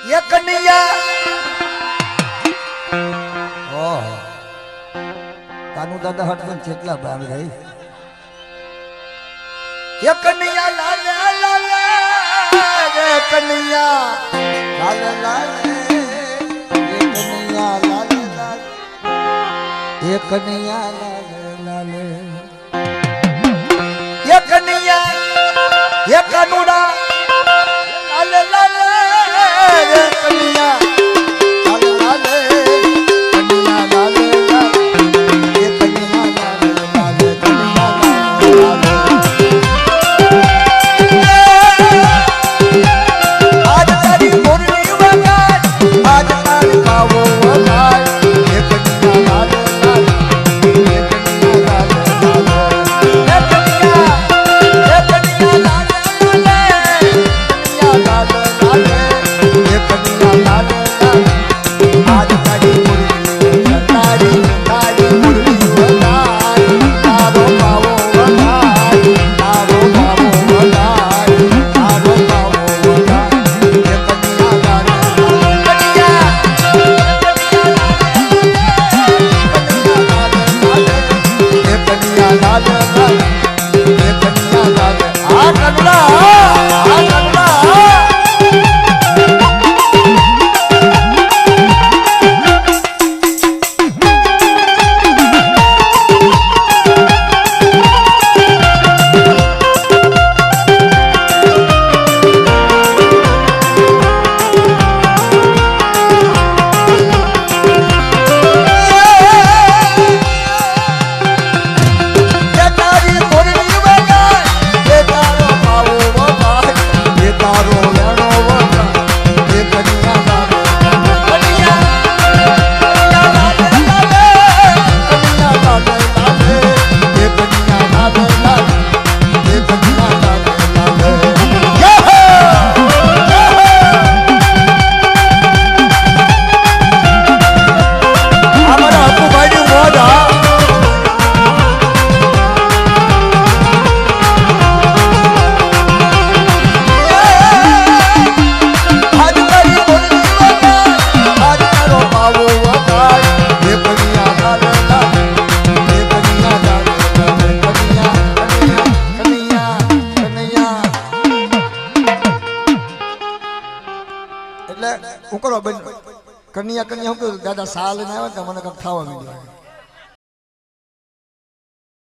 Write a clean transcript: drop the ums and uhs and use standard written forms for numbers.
ये कन्हैया ओह कानू दादा हटन चेतला बांग रही ये कन्हैया लाल लाल ये कन्हैया लाल लाल ये कन्हैया लाल लाल ये कन्हैया लाल लाल ये कन्हैया ये कानूड़ा लाल लाल ये कन्हैया लाल लाल कन्हैया लाल लाल ये कन्हैया लाल लाल कन्हैया लाल आज तारी मुरली वगार आज तारी बाबू वगार ये कन्हैया लाल लाल ये कन्हैया लाल कन्या कन्या दादा साल ने आया तो मैंने कब खावा मिल